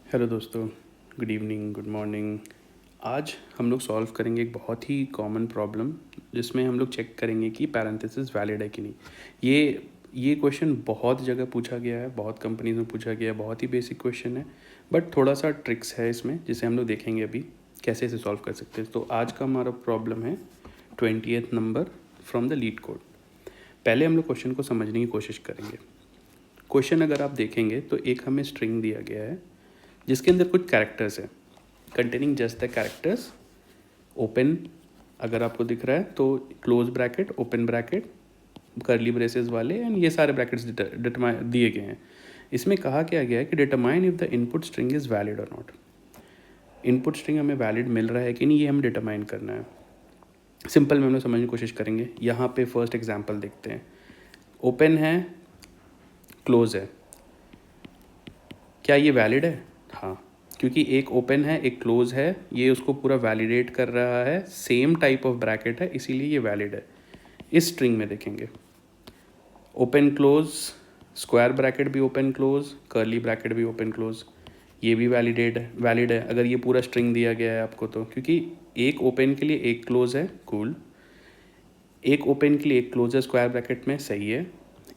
Hello दोस्तों, good evening, good morning. आज हम लोग सॉल्व करेंगे एक बहुत ही कॉमन प्रॉब्लम जिसमें हम लोग चेक करेंगे कि पैरेंथेसिस वैलिड है कि नहीं। ये क्वेश्चन बहुत जगह पूछा गया है, बहुत कंपनीज में पूछा गया है, बहुत ही बेसिक क्वेश्चन है, बट थोड़ा सा ट्रिक्स है इसमें जिसे हम लोग देखेंगे अभी कैसे इसे सॉल्व कर सकते हैं। तो आज का हमारा प्रॉब्लम है 20th number from the leet code. पहले हम लोग क्वेश्चन को समझने की कोशिश करेंगे। क्वेश्चन अगर आप देखेंगे तो एक हमें स्ट्रिंग दिया गया है जिसके अंदर कुछ कैरेक्टर्स है, containing just the characters. Open अगर आपको दिख रहा है तो क्लोज ब्रैकेट, ओपन ब्रैकेट, करली ब्रेसेस वाले, एंड ये सारे ब्रैकेट्स दिए गए हैं। इसमें कहा क्या गया है कि determine if the input string is valid और नॉट। इनपुट स्ट्रिंग हमें वैलिड मिल रहा है कि नहीं, ये हमें डिटरमाइन करना है। सिंपल में हम लोग समझने की कोशिश करेंगे। यहाँ पे फर्स्ट एग्जाम्पल देखते हैं। ओपन है, क्लोज है, क्या ये वैलिड है? हाँ, क्योंकि एक ओपन है एक क्लोज है, ये उसको पूरा वैलिडेट कर रहा है, सेम टाइप ऑफ ब्रैकेट है, इसीलिए ये वैलिड है। इस स्ट्रिंग में देखेंगे ओपन क्लोज, स्क्वायर ब्रैकेट भी ओपन क्लोज, कर्ली ब्रैकेट भी ओपन क्लोज, ये भी वैलिड है अगर ये पूरा स्ट्रिंग दिया गया है आपको तो, क्योंकि एक ओपन के लिए एक क्लोज है, कूल। एक ओपन के लिए एक क्लोज है स्क्वायर ब्रैकेट में, सही है।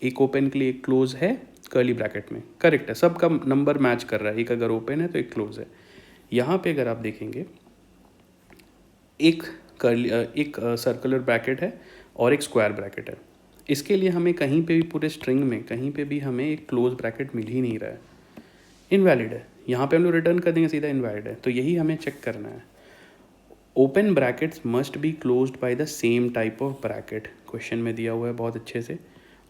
एक ओपन के लिए एक क्लोज है कर्ली ब्रैकेट में, करेक्ट है। सबका नंबर मैच कर रहा है, एक अगर ओपन है तो एक क्लोज है। यहाँ पे अगर आप देखेंगे एक एक सर्कुलर ब्रैकेट है और एक स्क्वायर ब्रैकेट है। इसके लिए हमें कहीं पे भी पूरे स्ट्रिंग में कहीं पे भी हमें एक क्लोज ब्रैकेट मिल ही नहीं रहा है, इनवैलिड है। यहाँ पे हम लोग रिटर्न कर देंगे सीधा इनवैलिड है, तो यही हमें चेक करना है। Open brackets must be closed by the same type of bracket, question में दिया हुआ है बहुत अच्छे से।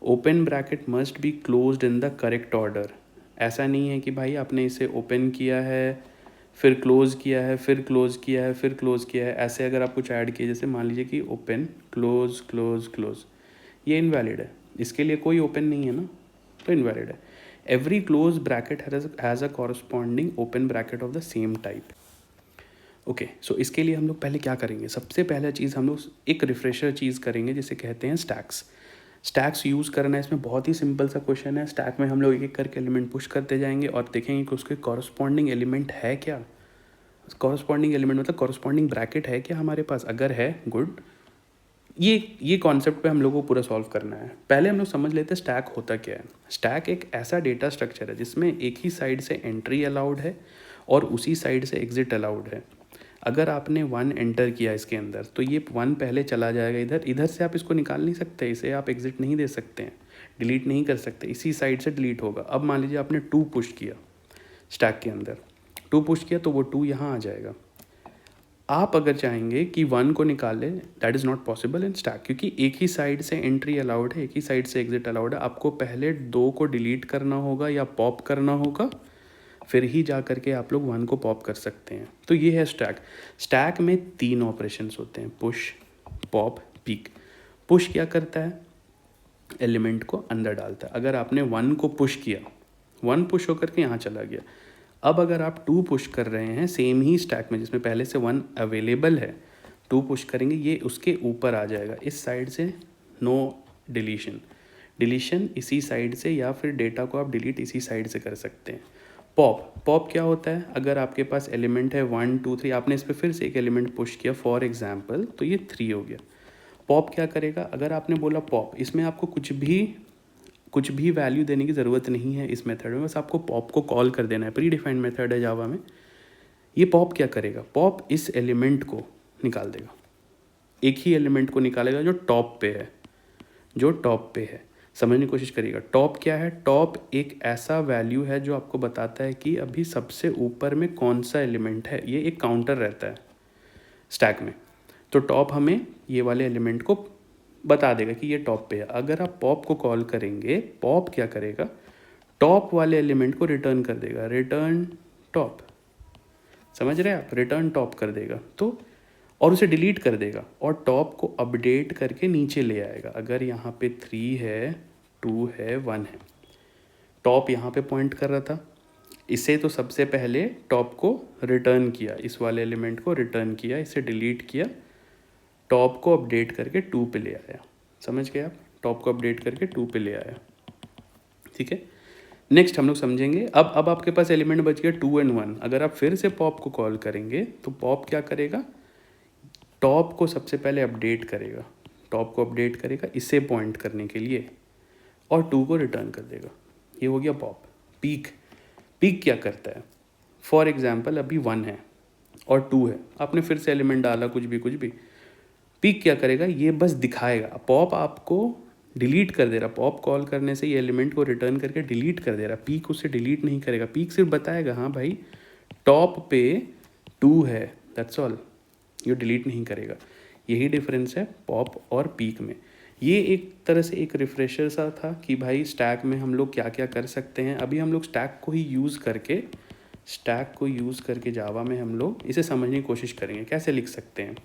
Open bracket must be closed in the correct order. ऐसा नहीं है कि भाई आपने इसे ओपन किया है फिर क्लोज किया है फिर क्लोज किया है फिर क्लोज किया है, ऐसे अगर आप कुछ ऐड किए, जैसे मान लीजिए कि ओपन क्लोज क्लोज क्लोज, ये इनवैलिड है। इसके लिए कोई ओपन नहीं है ना, तो इनवैलिड है। Every close bracket has a corresponding open bracket of the same type. Okay, so इसके लिए हम लोग पहले क्या करेंगे, सबसे पहला चीज़ हम लोग एक रिफ्रेशर चीज़ करेंगे जिसे कहते हैं स्टैक्स। स्टैक्स यूज़ करना है इसमें, बहुत ही सिंपल सा क्वेश्चन है। स्टैक में हम लोग एक एक करके एलिमेंट पुश करते जाएंगे और देखेंगे कि उसके कॉरस्पॉन्डिंग एलिमेंट है क्या। कॉरस्पॉन्डिंग एलिमेंट मतलब कॉरस्पॉन्डिंग ब्रैकेट है क्या हमारे पास, अगर है गुड। ये कॉन्सेप्ट पे हम लोगों को पूरा सॉल्व करना है। पहले हम लोग समझ लेते हैं स्टैक होता क्या है। स्टैक एक ऐसा डेटा स्ट्रक्चर है जिसमें एक ही साइड से एंट्री अलाउड है और उसी साइड से एग्जिट अलाउड है। अगर आपने 1 एंटर किया इसके अंदर तो ये 1 पहले चला जाएगा इधर, इधर से आप इसको निकाल नहीं सकते, इसे आप एग्जिट नहीं दे सकते हैं, डिलीट नहीं कर सकते, इसी साइड से डिलीट होगा। अब मान लीजिए आपने 2 पुश किया स्टैक के अंदर, 2 पुश किया तो वो 2 यहाँ आ जाएगा। आप अगर चाहेंगे कि 1 को निकालें, that is not possible in stack, क्योंकि एक ही साइड से एंट्री अलाउड है, एक ही साइड से एग्जिट अलाउड है। आपको पहले 2 को डिलीट करना होगा या पॉप करना होगा, फिर ही जा करके आप लोग 1 को पॉप कर सकते हैं। तो ये है स्टैक। स्टैक में 3 ऑपरेशंस होते हैं, पुश, पॉप, पीक। पुश क्या करता है, एलिमेंट को अंदर डालता है। अगर आपने 1 को पुश किया, 1 पुश होकर के यहाँ चला गया। अब अगर आप 2 पुश कर रहे हैं सेम ही स्टैक में जिसमें पहले से 1 अवेलेबल है, 2 पुश करेंगे, ये उसके ऊपर आ जाएगा इस साइड से। नो डिलीशन, डिलीशन इसी साइड से, या फिर डेटा को आप डिलीट इसी साइड से कर सकते हैं। पॉप, पॉप क्या होता है, अगर आपके पास एलिमेंट है 1 2 3, आपने इस पर फिर से एक एलिमेंट पुश किया फॉर एग्जाम्पल, तो ये 3 हो गया। पॉप क्या करेगा, अगर आपने बोला पॉप, इसमें आपको कुछ भी वैल्यू देने की ज़रूरत नहीं है इस मेथड में, बस आपको पॉप को कॉल कर देना है। प्री डिफाइंड मेथड है जावा में। ये पॉप क्या करेगा, पॉप इस एलिमेंट को निकाल देगा, एक ही एलिमेंट को निकालेगा जो टॉप पे है, जो टॉप पे है। समझने की कोशिश करिएगा, टॉप क्या है, टॉप एक ऐसा वैल्यू है जो आपको बताता है कि अभी सबसे ऊपर में कौन सा एलिमेंट है। ये एक काउंटर रहता है स्टैक में, तो टॉप हमें ये वाले एलिमेंट को बता देगा कि ये टॉप पे है। अगर आप पॉप को कॉल करेंगे, पॉप क्या करेगा, टॉप वाले एलिमेंट को रिटर्न कर देगा, रिटर्न टॉप। समझ रहे हैं आप, रिटर्न टॉप कर देगा तो, और उसे डिलीट कर देगा और टॉप को अपडेट करके नीचे ले आएगा। अगर यहाँ पे 3 है, 2 है, 1 है, टॉप यहाँ पे पॉइंट कर रहा था, इसे तो सबसे पहले टॉप को रिटर्न किया, इस वाले एलिमेंट को रिटर्न किया, इसे डिलीट किया, टॉप को अपडेट करके 2 पे ले आया। समझ गए आप, टॉप को अपडेट करके 2 पे ले आया, ठीक है। नेक्स्ट हम लोग समझेंगे। अब आपके पास एलिमेंट बच गया 2 and 1। अगर आप फिर से पॉप को कॉल करेंगे तो पॉप क्या करेगा, टॉप को सबसे पहले अपडेट करेगा, टॉप को अपडेट करेगा इसे पॉइंट करने के लिए, और 2 को रिटर्न कर देगा। ये हो गया पॉप। पीक, पीक क्या करता है, फॉर एग्जाम्पल अभी 1 है और 2 है, आपने फिर से एलिमेंट डाला कुछ भी, पीक क्या करेगा, ये बस दिखाएगा। पॉप आपको डिलीट कर दे रहा, पॉप कॉल करने से ये एलिमेंट को रिटर्न करके डिलीट कर दे रहा, पीक उसे डिलीट नहीं करेगा। पीक सिर्फ बताएगा हाँ भाई टॉप पे 2 है, दैट्स ऑल, ये डिलीट नहीं करेगा। यही डिफरेंस है पॉप और पीक में। ये एक तरह से एक रिफ्रेशर सा था कि भाई स्टैक में हम लोग क्या क्या कर सकते हैं। अभी हम लोग स्टैक को यूज़ करके जावा में हम लोग इसे समझने की कोशिश करेंगे कैसे लिख सकते हैं।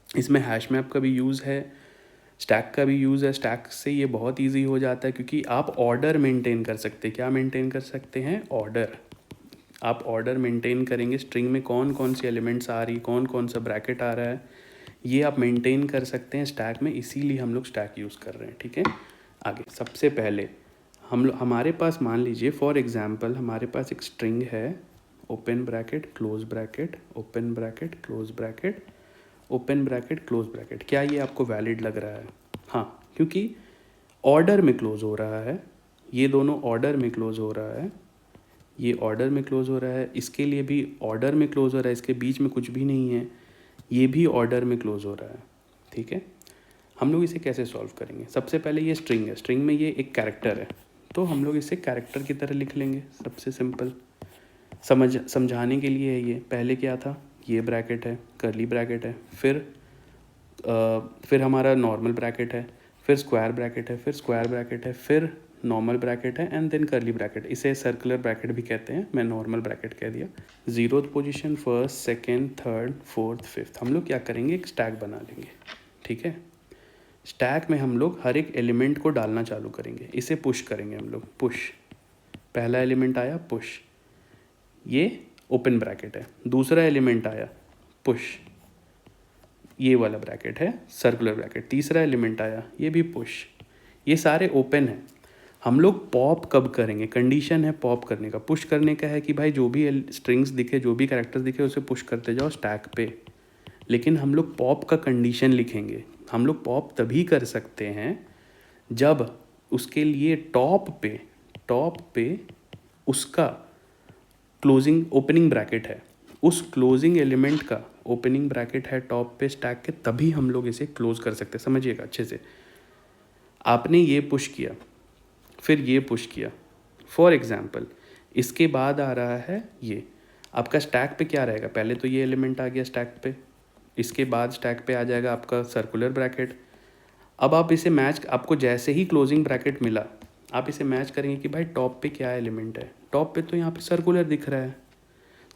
इसमें हैश मैप का भी यूज़ है, स्टैक का भी यूज़ है। स्टैक से ये बहुत इजी हो जाता है क्योंकि आप ऑर्डर मेंटेन कर सकते हैं। क्या मेंटेन कर सकते हैं, ऑर्डर। आप ऑर्डर मेंटेन करेंगे, स्ट्रिंग में कौन कौन सी एलिमेंट्स आ रही, कौन कौन सा ब्रैकेट आ रहा है, ये आप मेंटेन कर सकते हैं स्टैक में, इसीलिए हम लोग स्टैक यूज़ कर रहे हैं। ठीक है, आगे सबसे पहले हमारे पास मान लीजिए फॉर एग्जांपल हमारे पास एक स्ट्रिंग है, open bracket close bracket, open bracket close bracket, open bracket close bracket. क्या ये आपको वैलिड लग रहा है? हाँ, क्योंकि ऑर्डर में क्लोज हो रहा है, ये दोनों ऑर्डर में क्लोज हो रहा है, ये ऑर्डर में क्लोज हो रहा है, इसके लिए भी ऑर्डर में क्लोज हो रहा है, इसके बीच में कुछ भी नहीं है, ये भी ऑर्डर में क्लोज हो रहा है। ठीक है, हम लोग इसे कैसे सॉल्व करेंगे? सबसे पहले ये स्ट्रिंग है, स्ट्रिंग में ये एक कैरेक्टर है, तो हम लोग इसे कैरेक्टर की तरह लिख लेंगे। सबसे सिंपल समझाने के लिए है ये। पहले क्या था, ये ब्रैकेट है, कर्ली ब्रैकेट है, फिर हमारा नॉर्मल ब्रैकेट है, फिर स्क्वायर ब्रैकेट है, फिर स्क्वायर ब्रैकेट है, फिर नॉर्मल ब्रैकेट है, एंड देन कर्ली ब्रैकेट। इसे सर्कुलर ब्रैकेट भी कहते हैं, मैं नॉर्मल ब्रैकेट कह दिया। 0th position, first, second, third, fourth, fifth. हम लोग क्या करेंगे, एक स्टैक बना लेंगे। ठीक है, स्टैक में हम लोग हर एक एलिमेंट को डालना चालू करेंगे, इसे पुश करेंगे हम लोग। पुश, पहला एलिमेंट आया पुश, ये ओपन ब्रैकेट है। दूसरा एलिमेंट आया पुश, ये वाला ब्रैकेट है सर्कुलर ब्रैकेट। तीसरा एलिमेंट आया, ये भी पुश, ये सारे ओपन है। हम लोग पॉप कब करेंगे, कंडीशन है पॉप करने का। पुश करने का है कि भाई जो भी स्ट्रिंग्स दिखे, जो भी कैरेक्टर्स दिखे, उसे पुश करते जाओ स्टैक पे। लेकिन हम लोग पॉप का कंडीशन लिखेंगे। हम लोग पॉप तभी कर सकते हैं जब उसके लिए टॉप पे उसका क्लोजिंग ओपनिंग ब्रैकेट है, उस क्लोजिंग एलिमेंट का ओपनिंग ब्रैकेट है टॉप पे स्टैक के, तभी हम लोग इसे क्लोज कर सकते हैं। समझिएगा अच्छे से। आपने ये पुश किया, फिर ये पुश किया, फॉर एग्जाम्पल इसके बाद आ रहा है ये, आपका स्टैक पे क्या रहेगा, पहले तो ये एलिमेंट आ गया स्टैक पे, इसके बाद स्टैक पे आ जाएगा आपका सर्कुलर ब्रैकेट। अब आप इसे मैच, आपको जैसे ही क्लोजिंग ब्रैकेट मिला, आप इसे मैच करेंगे कि भाई टॉप पे क्या एलिमेंट है। टॉप पे तो यहाँ पे सर्कुलर दिख रहा है,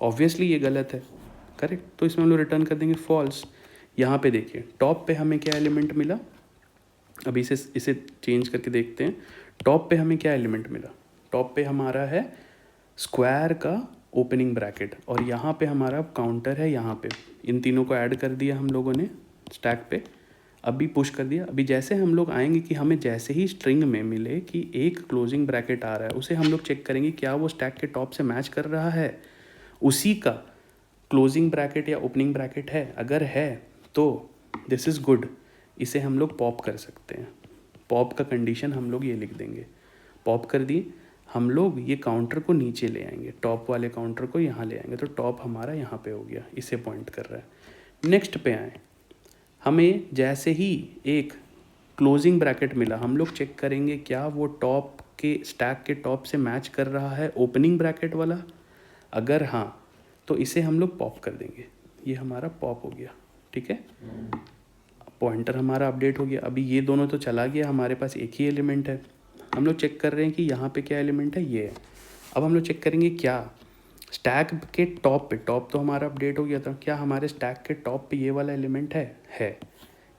ऑब्वियसली ये गलत है, करेक्ट, तो इसमें हम लोग रिटर्न कर देंगे फॉल्स। यहाँ पे देखिए टॉप पे हमें क्या एलिमेंट मिला, अभी इसे चेंज करके देखते हैं। टॉप पे हमें क्या एलिमेंट मिला, टॉप पे हमारा है स्क्वायर का ओपनिंग ब्रैकेट, और यहाँ पे हमारा काउंटर है, यहाँ पे इन तीनों को ऐड कर दिया हम लोगों ने स्टैक पे, अभी पुश कर दिया। अभी जैसे हम लोग आएंगे कि हमें जैसे ही स्ट्रिंग में मिले कि एक क्लोजिंग ब्रैकेट आ रहा है, उसे हम लोग चेक करेंगे क्या वो स्टैक के टॉप से मैच कर रहा है, उसी का क्लोजिंग ब्रैकेट या ओपनिंग ब्रैकेट है। अगर है तो दिस इज़ गुड, इसे हम लोग पॉप कर सकते हैं। पॉप का कंडीशन हम लोग ये लिख देंगे, पॉप कर दी, हम लोग ये काउंटर को नीचे ले आएंगे, टॉप वाले काउंटर को यहाँ ले आएंगे, तो टॉप हमारा यहाँ पे हो गया, इसे पॉइंट कर रहा है। नेक्स्ट पे आए, हमें जैसे ही एक क्लोजिंग ब्रैकेट मिला, हम लोग चेक करेंगे क्या वो टॉप के स्टैक के टॉप से मैच कर रहा है ओपनिंग ब्रैकेट वाला। अगर हाँ तो इसे हम लोग पॉप कर देंगे, ये हमारा पॉप हो गया। ठीक है, पॉइंटर हमारा अपडेट हो गया। अभी ये दोनों तो चला गया, हमारे पास एक ही एलिमेंट है। हम लोग चेक कर रहे हैं कि यहाँ पे क्या एलिमेंट है, ये है। अब हम लोग चेक करेंगे क्या स्टैक के टॉप पे, टॉप तो हमारा अपडेट हो गया था, क्या हमारे स्टैक के टॉप पे ये वाला एलिमेंट है,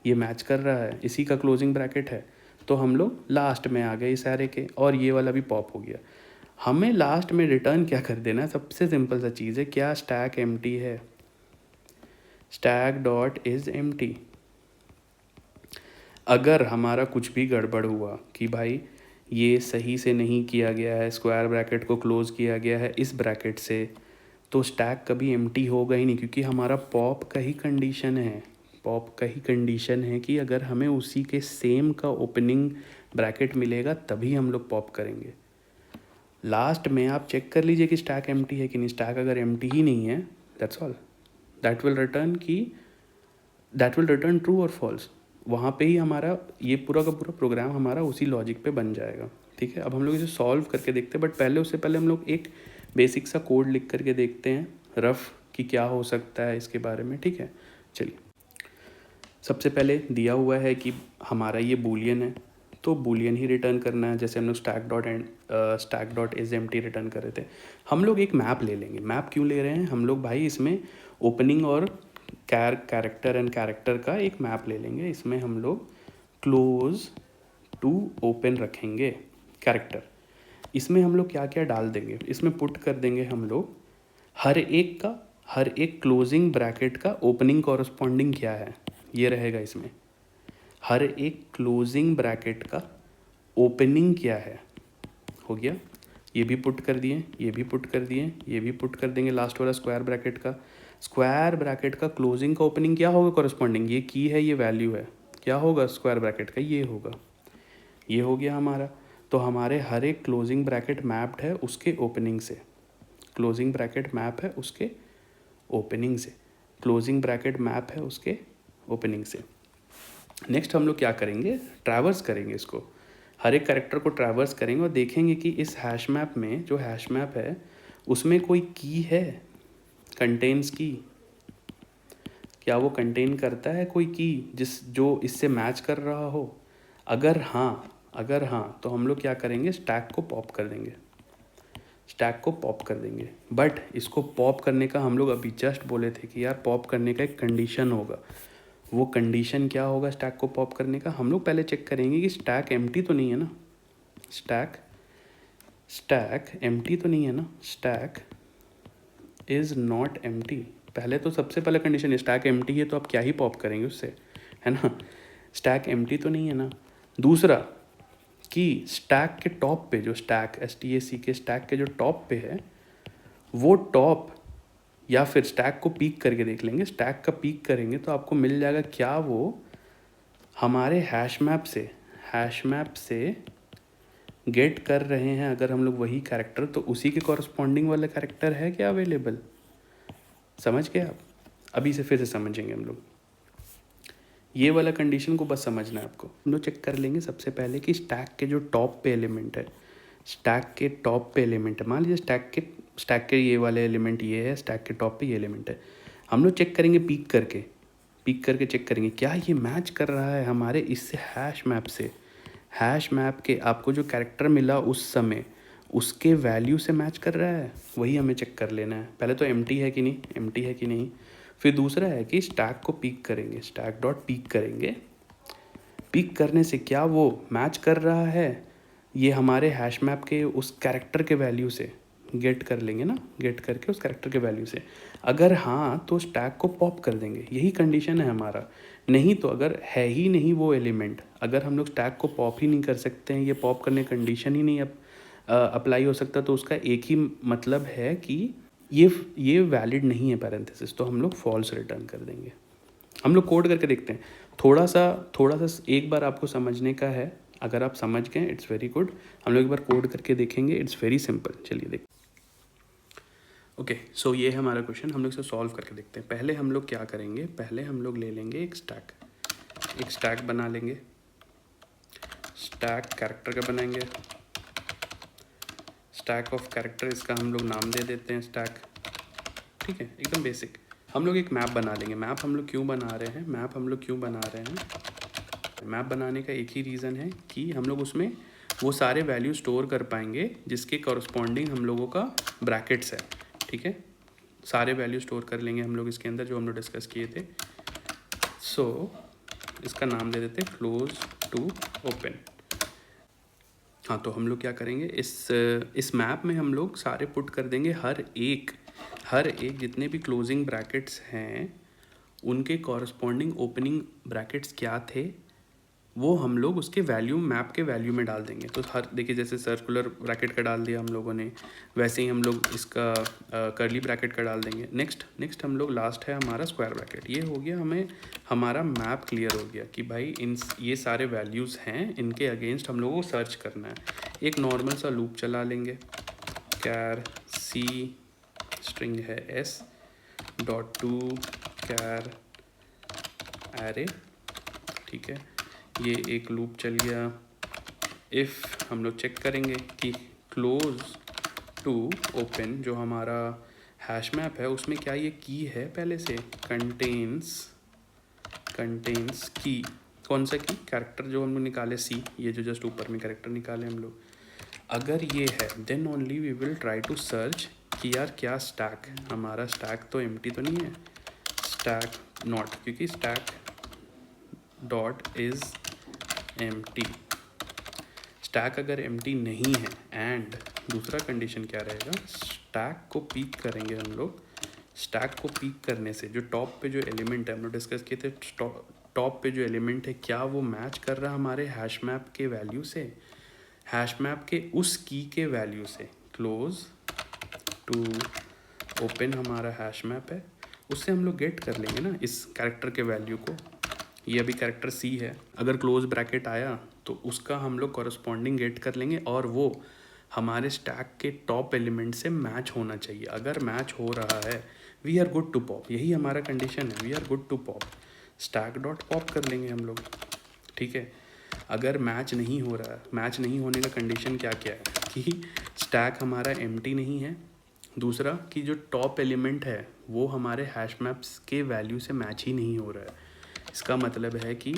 ये मैच कर रहा है, इसी का क्लोजिंग ब्रैकेट है। तो हम लोग लास्ट में आ गए सारे के, और ये वाला भी पॉप हो गया। हमें लास्ट में रिटर्न क्या कर देना है, सबसे सिंपल सा चीज़ है, क्या स्टैक एम्प्टी है, स्टैक डॉट इज़ एम्प्टी। अगर हमारा कुछ भी गड़बड़ हुआ कि भाई ये सही से नहीं किया गया है, स्क्वायर ब्रैकेट को क्लोज किया गया है इस ब्रैकेट से, तो स्टैक कभी एम्प्टी होगा ही नहीं, क्योंकि हमारा पॉप का ही कंडीशन है, पॉप का ही कंडीशन है कि अगर हमें उसी के सेम का ओपनिंग ब्रैकेट मिलेगा तभी हम लोग पॉप करेंगे। लास्ट में आप चेक कर लीजिए कि स्टैक एम्प्टी है कि नहीं। स्टैक अगर एम्प्टी ही नहीं है, that's all, that will return true और फॉल्स। वहाँ पे ही हमारा ये पूरा का पूरा प्रोग्राम हमारा उसी लॉजिक पे बन जाएगा। ठीक है, अब हम लोग इसे सॉल्व करके देखते हैं, बट पहले उससे पहले हम लोग एक बेसिक सा कोड लिख करके देखते हैं रफ कि क्या हो सकता है इसके बारे में। ठीक है, चलिए। सबसे पहले दिया हुआ है कि हमारा ये बूलियन है, तो बूलियन ही रिटर्न करना है, जैसे हम लोग stack dot is empty return कर रहे थे। हम लोग एक मैप ले लेंगे। मैप क्यों ले रहे हैं हम लोग भाई? इसमें ओपनिंग और कैरेक्टर एंड कैरेक्टर का एक मैप ले लेंगे। इसमें हम लोग क्लोज टू ओपन रखेंगे कैरेक्टर। इसमें हम लोग क्या क्या डाल देंगे, इसमें पुट कर देंगे हम लोग हर एक क्लोजिंग ब्रैकेट का ओपनिंग कॉरस्पॉन्डिंग क्या है, ये रहेगा इसमें। हर एक क्लोजिंग ब्रैकेट का ओपनिंग क्या है, हो गया। ये भी पुट कर दिए, ये भी पुट कर दिए, ये भी पुट कर देंगे। लास्ट वाला स्क्वायर ब्रैकेट का क्लोजिंग का ओपनिंग क्या होगा कॉरस्पॉन्डिंग, ये की है, ये वैल्यू है, क्या होगा स्क्वायर ब्रैकेट का, ये होगा। ये हो गया हमारा। तो हमारे हर एक क्लोजिंग ब्रैकेट मैप्ड है उसके ओपनिंग से, क्लोजिंग ब्रैकेट मैप है उसके ओपनिंग से, क्लोजिंग ब्रैकेट मैप है उसके ओपनिंग से। नेक्स्ट हम लोग क्या करेंगे, ट्रैवर्स करेंगे इसको, हर एक कैरेक्टर को ट्रैवर्स करेंगे और देखेंगे कि इस हैश मैप में, जो हैश मैप है उसमें कोई की है, कंटेन्स की, क्या वो कंटेन करता है कोई की जो इससे मैच कर रहा हो। अगर हाँ तो हम लोग क्या करेंगे, स्टैक को पॉप कर देंगे। बट इसको पॉप करने का हम लोग अभी जस्ट बोले थे कि यार पॉप करने का एक कंडीशन होगा। वो कंडीशन क्या होगा स्टैक को पॉप करने का? हम लोग पहले चेक करेंगे कि स्टैक एम्प्टी तो नहीं है ना, स्टैक एम्प्टी तो नहीं है ना, स्टैक इज़ नॉट एम्प्टी। पहले तो सबसे पहले कंडीशन है स्टैक एम्प्टी है, तो आप क्या ही पॉप करेंगे उससे, है ना। स्टैक एम्प्टी तो नहीं है ना। दूसरा कि स्टैक के टॉप पे जो STAC के स्टैक के जो टॉप पे है, वो टॉप, या फिर स्टैक को पीक करके देख लेंगे। स्टैक का पीक करेंगे तो आपको मिल जाएगा क्या वो हमारे हैश मैप से गेट कर रहे हैं अगर हम लोग वही कैरेक्टर, तो उसी के कॉरस्पॉन्डिंग वाला कैरेक्टर है क्या अवेलेबल। समझ गए आप? अभी से फिर से समझेंगे हम लोग। ये वाला कंडीशन को बस समझना है आपको। हम लोग चेक कर लेंगे सबसे पहले कि स्टैक के जो टॉप पे एलिमेंट है, मान लीजिए स्टैक के ये वाले एलिमेंट ये है, स्टैक के टॉप पे ये एलिमेंट है। हम लोग चेक करेंगे पीक करके चेक करेंगे क्या ये मैच कर रहा है हमारे इससे हैश मैप से। हैश मैप के आपको जो कैरेक्टर मिला उस समय उसके वैल्यू से मैच कर रहा है, वही हमें चेक कर लेना है। पहले तो एम्प्टी है कि नहीं, फिर दूसरा है कि स्टैक को पीक करेंगे, स्टैक डॉट पीक करेंगे। पीक करने से क्या वो मैच कर रहा है ये हमारे हैश मैप के उस कैरेक्टर के वैल्यू से, गेट कर लेंगे ना, गेट करके उस कैरेक्टर के वैल्यू से। अगर हाँ तो स्टैक को पॉप कर देंगे, यही कंडीशन है हमारा। नहीं तो अगर है ही नहीं वो एलिमेंट, अगर हम लोग स्टैक को पॉप ही नहीं कर सकते हैं, ये पॉप करने कंडीशन ही नहीं अप्लाई हो सकता, तो उसका एक ही मतलब है कि ये वैलिड नहीं है पैरेंथेसिस, तो हम लोग फॉल्स रिटर्न कर देंगे। हम लोग कोड करके देखते हैं। थोड़ा सा एक बार आपको समझने का है, अगर आप समझ गए इट्स वेरी गुड। हम लोग एक बार कोड करके देखेंगे, इट्स वेरी सिंपल। चलिए देख। ओके, सो ये है हमारा क्वेश्चन, हम लोग इसे सॉल्व करके देखते हैं। पहले हम लोग क्या करेंगे, पहले हम लोग ले लेंगे एक स्टैक बना लेंगे। स्टैक कैरेक्टर का बनाएंगे, स्टैक ऑफ कैरेक्टर, इसका हम लोग नाम दे देते हैं स्टैक। ठीक है, एकदम बेसिक। हम लोग एक मैप बना लेंगे। मैप हम लोग क्यों बना रहे हैं, मैप बनाने का एक ही रीज़न है कि हम लोग उसमें वो सारे वैल्यू स्टोर कर पाएंगे जिसके कॉरस्पॉन्डिंग हम लोगों का ब्रैकेट्स है। ठीक है, सारे वैल्यू स्टोर कर लेंगे हम लोग इसके अंदर जो हम लोग डिस्कस किए थे। सो इसका नाम दे देते क्लोज टू ओपन। हाँ, तो हम लोग क्या करेंगे, इस मैप में हम लोग सारे पुट कर देंगे हर एक जितने भी क्लोजिंग ब्रैकेट्स हैं उनके कॉरस्पॉन्डिंग ओपनिंग ब्रैकेट्स क्या थे वो हम लोग उसके वैल्यू मैप के वैल्यू में डाल देंगे। तो हर देखिए जैसे सर्कुलर ब्रैकेट का डाल दिया हम लोगों ने, वैसे ही हम लोग इसका कर्ली ब्रैकेट का डाल देंगे। नेक्स्ट हम लोग लास्ट है हमारा स्क्वायर ब्रैकेट। ये हो गया, हमें हमारा मैप क्लियर हो गया कि भाई ये सारे वैल्यूज़ हैं, इनके अगेंस्ट हम लोगों को सर्च करना है। एक नॉर्मल सा लूप चला लेंगे, कैर सी स्ट्रिंग है S dot to char array, ठीक है, ये एक लूप चल गया। इफ़ हम लोग चेक करेंगे कि क्लोज टू ओपन जो हमारा हैश मैप है उसमें क्या ये की है पहले से, कंटेन्स की, कौन सा की, कैरेक्टर जो हम लोग निकाले सी, ये जो जस्ट ऊपर में कैरेक्टर निकाले हम लोग, अगर ये है then only we will try to search कि यार क्या स्टैक, हमारा स्टैक तो एम्प्टी तो नहीं है, स्टैक नॉट, क्योंकि stack dot is empty. Stack अगर एम्प्टी नहीं है एंड दूसरा कंडीशन क्या रहेगा, स्टैक को पीक करेंगे हम लोग। स्टैक को पीक करने से जो टॉप पे जो एलिमेंट है हम लोग डिस्कस किए थे, टॉप पे जो एलिमेंट है क्या वो मैच कर रहा है हमारे हैश मैप के वैल्यू से, हैश मैप के उस की के वैल्यू से। क्लोज टू ओपन हमारा हैश मैप है, उससे हम लोग गेट कर लेंगे ना इस कैरेक्टर के वैल्यू को। ये अभी कैरेक्टर सी है, अगर क्लोज ब्रैकेट आया तो उसका हम लोग कॉरस्पॉन्डिंग गेट कर लेंगे और वो हमारे स्टैक के टॉप एलिमेंट से मैच होना चाहिए। अगर मैच हो रहा है we are good to pop, यही हमारा कंडीशन है, we are good to pop. Stack dot pop कर लेंगे हम लोग, ठीक है। अगर मैच नहीं हो रहा है, मैच नहीं होने का कंडीशन क्या क्या है कि स्टैक हमारा एम्प्टी नहीं है, दूसरा कि जो टॉप एलिमेंट है वो हमारे हैश मैप्स के वैल्यू से मैच ही नहीं हो रहा है। इसका मतलब है कि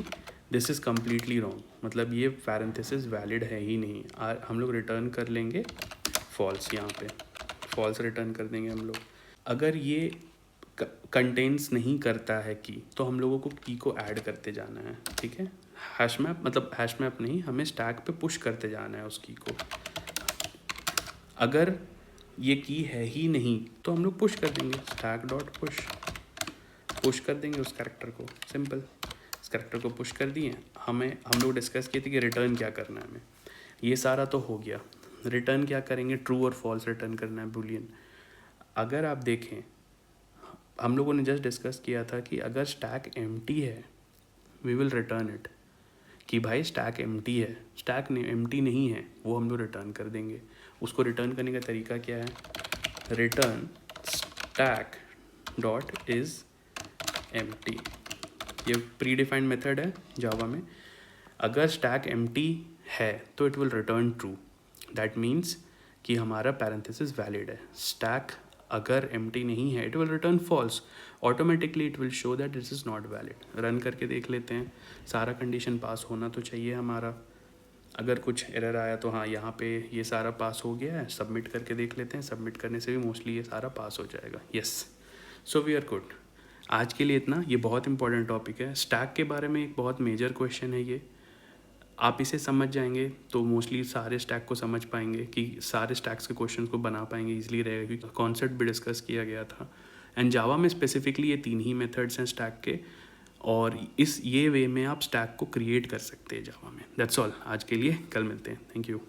दिस इज़ कम्प्लीटली रॉन्ग, मतलब ये पैरेंथेसिस वैलिड है ही नहीं। हम लोग रिटर्न कर लेंगे फॉल्स, यहाँ पे फॉल्स रिटर्न कर देंगे हम लोग। अगर ये कंटेन्स नहीं करता है की तो हम लोगों को की को ऐड करते जाना है, ठीक है। हैश मैप मतलब हैश मैप नहीं, हमें स्टैक पे पुश करते जाना है उस की को। अगर ये की है ही नहीं तो हम लोग पुश कर देंगे, स्टैक डॉट पुश कर देंगे उस कैरेक्टर को, सिंपल। इस कैरेक्टर को पुश कर दिए। हम लोग डिस्कस किए थे कि रिटर्न क्या करना है हमें, ये सारा तो हो गया। रिटर्न क्या करेंगे, ट्रू और फॉल्स रिटर्न करना है, बूलियन। अगर आप देखें हम लोगों ने जस्ट डिस्कस किया था कि अगर स्टैक एम्प्टी है वी विल रिटर्न इट, कि भाई स्टैक एम्प्टी है, स्टैक एम्प्टी नहीं है वो हम लोग रिटर्न कर देंगे। उसको रिटर्न करने का तरीका क्या है, return stack dot is empty, ये प्री डिफाइंड मेथड है जावा में। अगर स्टैक एम्प्टी है तो it will return true, that means कि हमारा पैरेंथेसिस वैलिड है। स्टैक अगर एम्प्टी नहीं है it will return false, automatically it will show that this is not valid. Run करके देख लेते हैं, सारा कंडीशन पास होना तो चाहिए हमारा। अगर कुछ एरर आया तो हाँ यहाँ पे ये सारा पास हो गया है, सबमिट करके देख लेते हैं, सबमिट करने से भी मोस्टली ये सारा पास हो जाएगा। Yes, so we are good. आज के लिए इतना, ये बहुत इंपॉर्टेंट टॉपिक है। स्टैक के बारे में एक बहुत मेजर क्वेश्चन है ये, आप इसे समझ जाएंगे तो मोस्टली सारे स्टैक को समझ पाएंगे, कि सारे स्टैक्स के क्वेश्चन को बना पाएंगे, ईजिली रहेगा क्योंकि कॉन्सेप्ट भी डिस्कस किया गया था। एंड जावा में स्पेसिफिकली ये 3 ही मेथड्स हैं स्टैक के, और ये वे में आप स्टैक को क्रिएट कर सकते हैं जावा में। दैट्स ऑल आज के लिए, कल मिलते हैं, थैंक यू।